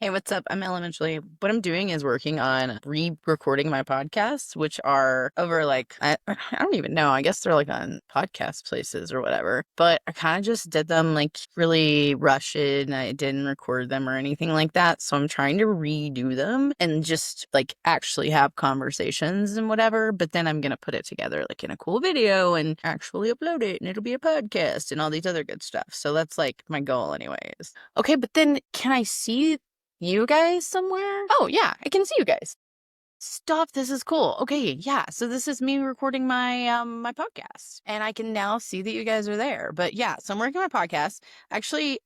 Hey, what's up? I'm Elementally. What I'm doing is working on re-recording my podcasts, which are over I don't even know. I guess they're like on podcast places or whatever. But I kind of just did them like really rushed. I didn't record them or anything like that. So I'm trying to redo them and just like actually have conversations and whatever. But then I'm gonna put it together like in a cool video and actually upload it, and it'll be a podcast and all these other good stuff. So that's like my goal, anyways. Okay, but then can I see you guys somewhere? Oh, yeah, I can see you guys. Stop, this is cool. Okay, yeah. So this is me recording my podcast. And I can now see that you guys are there. But yeah, so I'm working my podcast. Actually,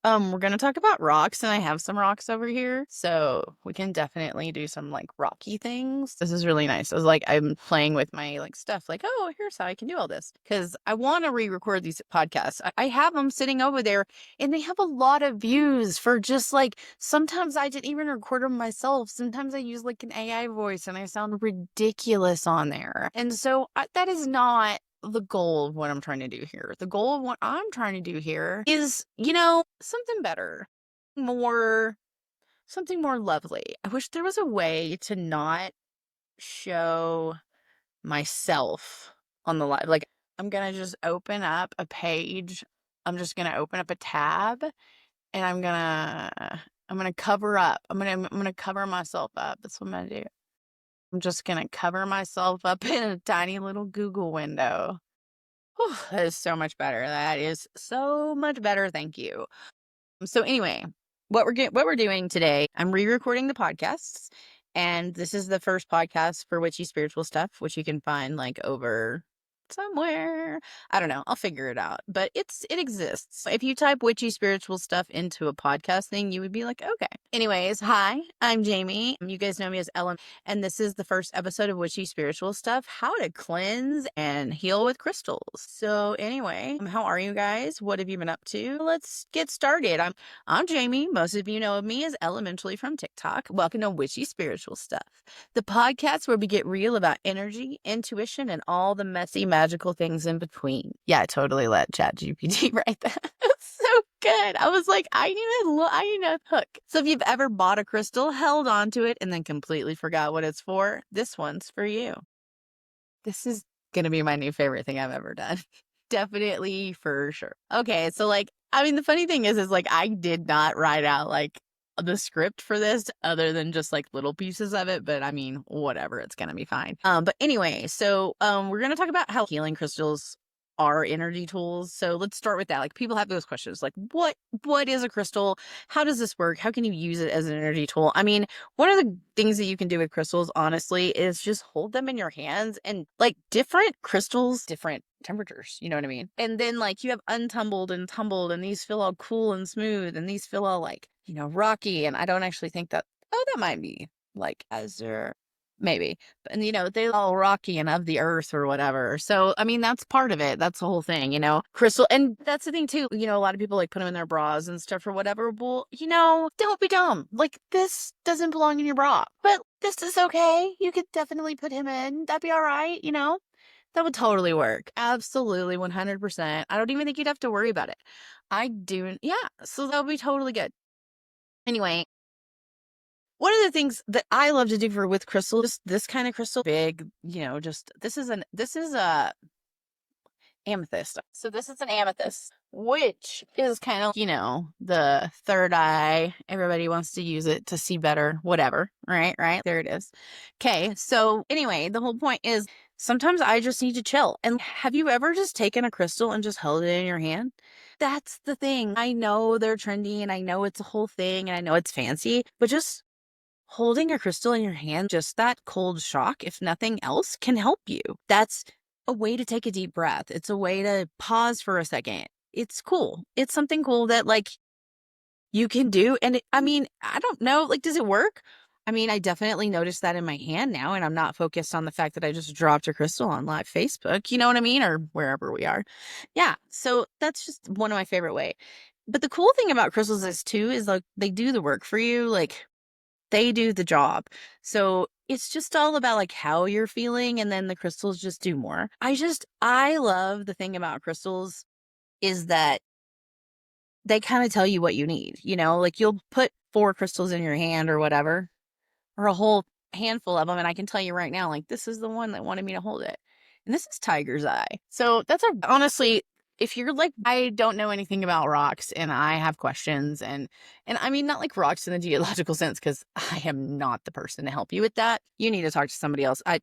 we're gonna talk about rocks, and I have some rocks over here, so we can definitely do some like rocky things. This is really nice. I was like, I'm playing with my like stuff, like, oh, here's how I can do all this, because I want to re-record these podcasts. I have them sitting over there, and they have a lot of views for just like sometimes I didn't even record them myself. Sometimes I use like an AI voice, and I sound ridiculous on there, and so that is not the goal of what I'm trying to do here. The goal of what I'm trying to do here is, something better, more, something more lovely. I wish there was a way to not show myself on the live. Like, I'm gonna just open up a page. I'm just gonna open up a tab, and I'm gonna cover up. I'm gonna cover myself up. That's what I'm gonna do. I'm just gonna cover myself up in a tiny little Google window. Whew, that is so much better. That is so much better. Thank you. So anyway, what we're doing today, I'm re-recording the podcasts, and this is the first podcast for Witchy Spiritual Stuff, which you can find like over somewhere. I don't know. I'll figure it out. But it exists. If you type Witchy Spiritual Stuff into a podcast thing, you would be like, okay. Anyways, hi, I'm Jamie. You guys know me as Ellen, and this is the first episode of Witchy Spiritual Stuff, how to cleanse and heal with crystals. So anyway, how are you guys? What have you been up to? Let's get started. I'm Jamie. Most of you know me as Elementally from TikTok. Welcome to Witchy Spiritual Stuff, the podcast where we get real about energy, intuition, and all the messy, magical things in between. Yeah, I totally let ChatGPT write that. It's so good. I was like, I need a hook. So if you've ever bought a crystal, held on to it, and then completely forgot what it's for, this one's for you. This is going to be my new favorite thing I've ever done. Definitely, for sure. Okay, so the funny thing is like I did not write out like the script for this other than just like little pieces of it, but I mean, whatever, it's gonna be fine. But anyway, so we're gonna talk about how healing crystals are energy tools. So let's start with that. Like, people have those questions, like what is a crystal? How does this work? How can you use it as an energy tool? I mean, one of the things that you can do with crystals, honestly, is just hold them in your hands, and like different crystals, different temperatures, you know what I mean? And then like you have untumbled and tumbled, and these feel all cool and smooth, and these feel all like, rocky. And I don't actually think that, oh, that might be like azure. Maybe. And, they're all rocky and of the earth or whatever. So, I mean, that's part of it. That's the whole thing, crystal. And that's the thing too. A lot of people like put them in their bras and stuff or whatever. Well, don't be dumb. Like, this doesn't belong in your bra, but this is okay. You could definitely put him in. That'd be all right. That would totally work. Absolutely. 100%. I don't even think you'd have to worry about it. I do. Yeah. So that would be totally good. Anyway, one of the things that I love to do with crystal, just this kind of crystal, big, just this is a amethyst. So this is an amethyst, which is kind of, the third eye. Everybody wants to use it to see better, whatever. Right. There it is. Okay. So anyway, the whole point is sometimes I just need to chill. And have you ever just taken a crystal and just held it in your hand? That's the thing. I know they're trendy, and I know it's a whole thing, and I know it's fancy, but just holding a crystal in your hand, just that cold shock, if nothing else, can help you. That's a way to take a deep breath. It's a way to pause for a second. It's cool. It's something cool that like you can do. And I don't know, like, does it work? I mean, I definitely noticed that in my hand now, and I'm not focused on the fact that I just dropped a crystal on live Facebook, you know what I mean? Or wherever we are. Yeah. So that's just one of my favorite way. But the cool thing about crystals is like they do the work for you. Like, they do the job. So it's just all about like how you're feeling, and then the crystals just do more. I love the thing about crystals is that they kind of tell you what you need, like you'll put 4 crystals in your hand or whatever, or a whole handful of them, and I can tell you right now, like, this is the one that wanted me to hold it. And this is tiger's eye. So that's honestly, if you're like, I don't know anything about rocks and I have questions, and I mean, not like rocks in the geological sense, because I am not the person to help you with that. You need to talk to somebody else. I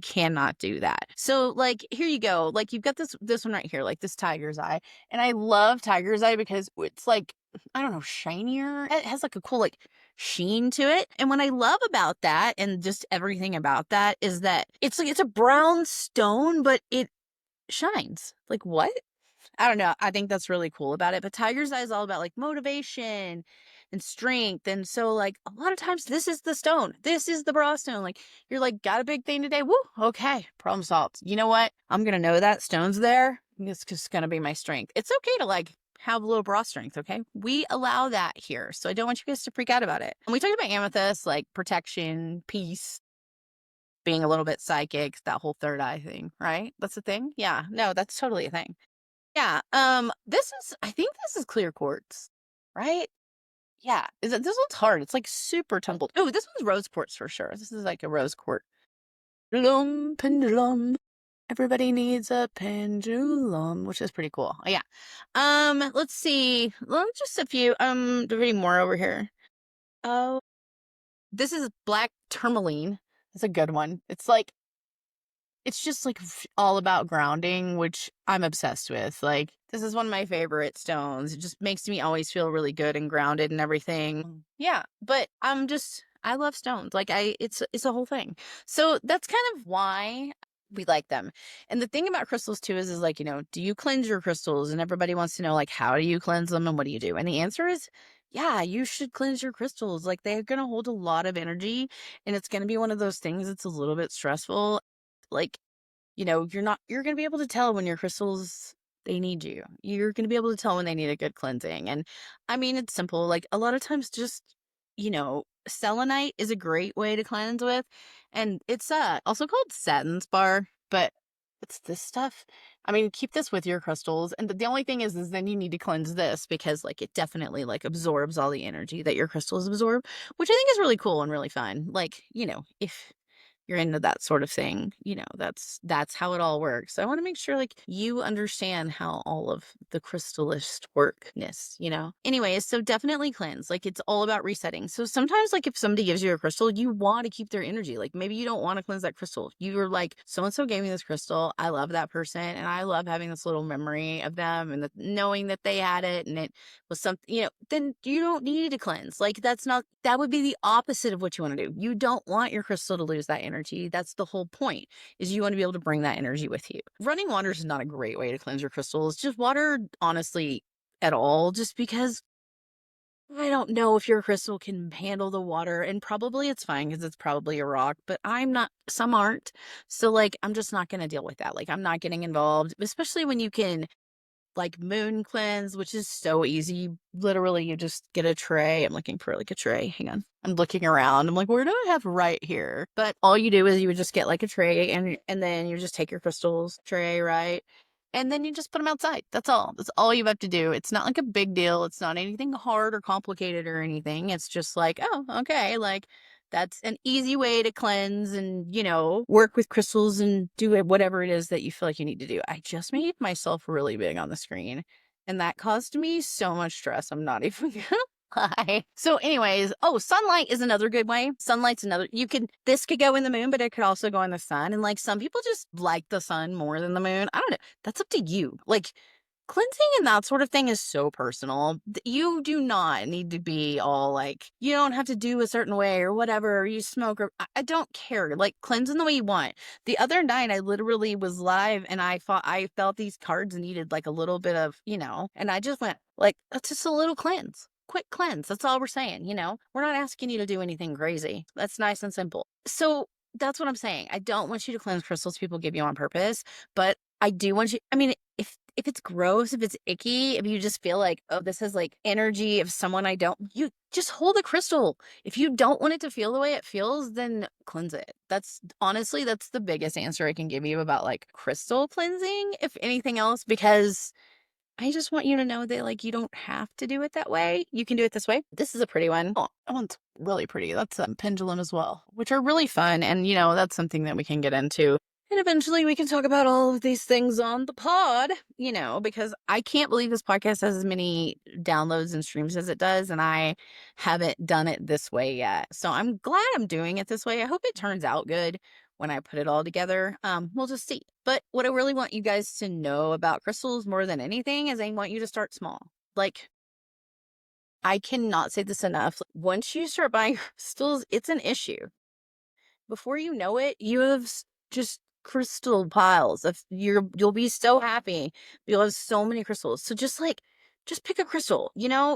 cannot do that. So like, here you go. Like, you've got this one right here, like this tiger's eye. And I love tiger's eye because it's like, I don't know, shinier. It has like a cool like sheen to it. And what I love about that, and just everything about that, is that it's like, it's a brown stone, but it shines. Like, what? I don't know. I think that's really cool about it. But tiger's eye is all about like motivation and strength. And so, like, a lot of times this is the stone. This is the bra stone. Like, you're like, got a big thing today. Woo, okay, problem solved. You know what? I'm gonna know that stone's there. It's just gonna be my strength. It's okay to like have a little bra strength, okay? We allow that here. So I don't want you guys to freak out about it. And we talked about amethyst, like protection, peace, being a little bit psychic, that whole third eye thing, right? That's a thing. Yeah, no, that's totally a thing. Yeah. I think this is clear quartz, right? Yeah. This one's hard. It's like super tumbled. Oh, this one's rose quartz for sure. This is like a rose quartz. Pendulum. Everybody needs a pendulum, which is pretty cool. Oh, yeah. Let's see. Well, just a few. There's any more over here. Oh, this is black tourmaline. That's a good one. It's just like all about grounding, which I'm obsessed with. Like, this is one of my favorite stones. It just makes me always feel really good and grounded and everything. Yeah, but I love stones. Like, it's a whole thing. So that's kind of why we like them. And the thing about crystals too is like, do you cleanse your crystals? And everybody wants to know, like, how do you cleanse them and what do you do? And the answer is, yeah, you should cleanse your crystals. Like, they're going to hold a lot of energy, and it's going to be one of those things that's a little bit stressful. Like, you're going to be able to tell when your crystals, they need you. You're going to be able to tell when they need a good cleansing. And I mean, it's simple. Like, a lot of times, just, selenite is a great way to cleanse with. And it's also called satin spar, but it's this stuff. I mean, keep this with your crystals. And the only thing is then you need to cleanse this, because like, it definitely like absorbs all the energy that your crystals absorb, which I think is really cool and really fun. Like, if you're into that sort of thing, that's how it all works. So I want to make sure like you understand how all of the crystallist workness. Anyways, so definitely cleanse. Like, it's all about resetting. So sometimes, like, if somebody gives you a crystal, you want to keep their energy. Like, maybe you don't want to cleanse that crystal. You're like, so and so gave me this crystal. I love that person, and I love having this little memory of them, and knowing that they had it, and it was something, then you don't need to cleanse. Like, that would be the opposite of what you want to do. You don't want your crystal to lose that energy. That's the whole point, is you want to be able to bring that energy with you. Running water is not a great way to cleanse your crystals. Just water, honestly, at all, just because I don't know if your crystal can handle the water, and probably it's fine because it's probably a rock, but some aren't. So like, I'm just not going to deal with that. Like, I'm not getting involved, especially when you can like moon cleanse, which is so easy. Literally, you just get a tray. I'm looking for like a tray. Hang on. I'm looking around. I'm like, where do I have right here? But all you do is you would just get like a tray, and then you just take your crystals tray, right? And then you just put them outside. That's all. That's all you have to do. It's not like a big deal. It's not anything hard or complicated or anything. It's just like, oh, okay. Like, that's an easy way to cleanse and, work with crystals and do whatever it is that you feel like you need to do. I just made myself really big on the screen, and that caused me so much stress. I'm not even gonna lie. So anyways, sunlight is another good way. This could go in the moon, but it could also go in the sun. And like, some people just like the sun more than the moon. I don't know. That's up to you. Like, cleansing and that sort of thing is so personal. You do not need to be all like, you don't have to do a certain way or whatever, or you smoke, or I don't care. Like, cleanse in the way you want. The other night, I literally was live, and I felt these cards needed like a little bit of, and I just went like, it's just a little cleanse. Quick cleanse. That's all we're saying. We're not asking you to do anything crazy. That's nice and simple. So that's what I'm saying. I don't want you to cleanse crystals people give you on purpose, but I do want you. I mean, if it's gross, if it's icky, if you just feel like, oh, this is like energy of someone you just hold a crystal. If you don't want it to feel the way it feels, then cleanse it. That's the biggest answer I can give you about like crystal cleansing, if anything else, because I just want you to know that, like, you don't have to do it that way. You can do it this way. This is a pretty one. Oh, that one's really pretty. That's a pendulum as well, which are really fun. And, that's something that we can get into. And eventually we can talk about all of these things on the pod, because I can't believe this podcast has as many downloads and streams as it does. And I haven't done it this way yet. So I'm glad I'm doing it this way. I hope it turns out good when I put it all together. We'll just see. But what I really want you guys to know about crystals more than anything is I want you to start small. Like, I cannot say this enough. Once you start buying crystals, it's an issue. Before you know it, you have just crystal piles of you'll be so happy. You'll have so many crystals. So just pick a crystal,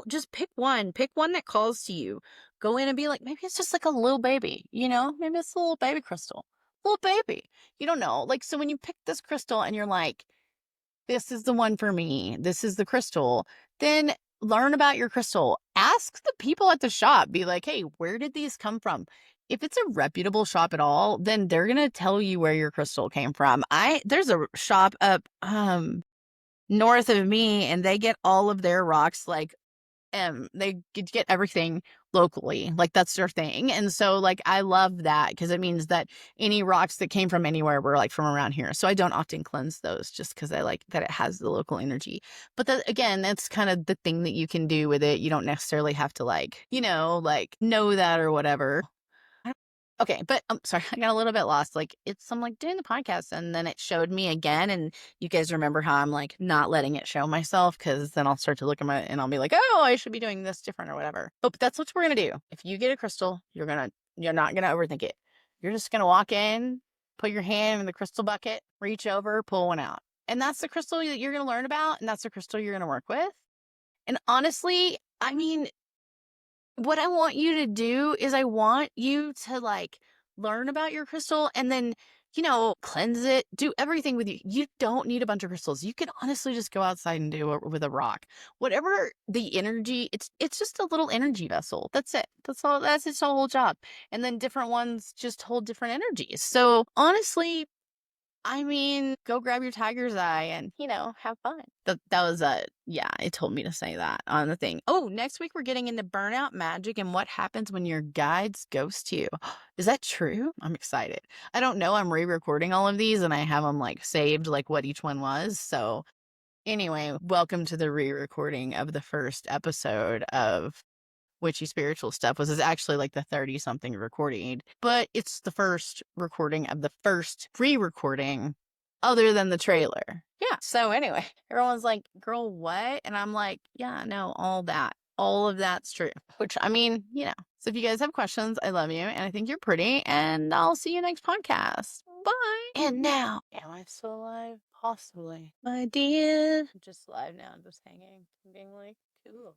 just pick one that calls to you. Go in and be like, maybe it's just like a little baby, maybe it's a little baby crystal, little baby. You don't know. Like, so when you pick this crystal and you're like, this is the one for me, this is the crystal, then learn about your crystal. Ask the people at the shop. Be like, hey, where did these come from? If it's a reputable shop at all, then they're going to tell you where your crystal came from. There's a shop up north of me, and they get all of their rocks they get everything locally. Like, that's their thing. And so, like, I love that because it means that any rocks that came from anywhere were like from around here. So I don't often cleanse those just because I like that it has the local energy. But that, again, that's kind of the thing that you can do with it. You don't necessarily have to know that or whatever. Okay, but I'm sorry, I got a little bit lost. I'm like doing the podcast and then it showed me again. And you guys remember how I'm like not letting it show myself because then I'll start to look at and I'll be like, oh, I should be doing this different or whatever. But that's what we're going to do. If you get a crystal, you're not going to overthink it. You're just going to walk in, put your hand in the crystal bucket, reach over, pull one out. And that's the crystal that you're going to learn about. And that's the crystal you're going to work with. And honestly, I mean, what I want you to do is I want you to learn about your crystal and then, cleanse it, do everything with you. You don't need a bunch of crystals. You can honestly just go outside and do it with a rock. Whatever the energy, it's just a little energy vessel. That's it. That's all. That's its whole job. And then different ones just hold different energies. So honestly, I mean, go grab your tiger's eye and, have fun. That was yeah, it told me to say that on the thing. Oh, next week we're getting into burnout magic and what happens when your guides ghost you. Is that true? I'm excited. I don't know. I'm re-recording all of these and I have them saved, what each one was. So anyway, welcome to the re-recording of the first episode of Witchy Spiritual Stuff. Was actually the 30 something recording, but it's the first recording of the first re-recording other than the trailer. Yeah. So anyway, everyone's like, girl, what? And I'm like, yeah, no, all of that's true, which I mean, so if you guys have questions, I love you and I think you're pretty and I'll see you next podcast. Bye. And now, am I still alive? Possibly. My dear. I'm just live now, just hanging, being like, cool.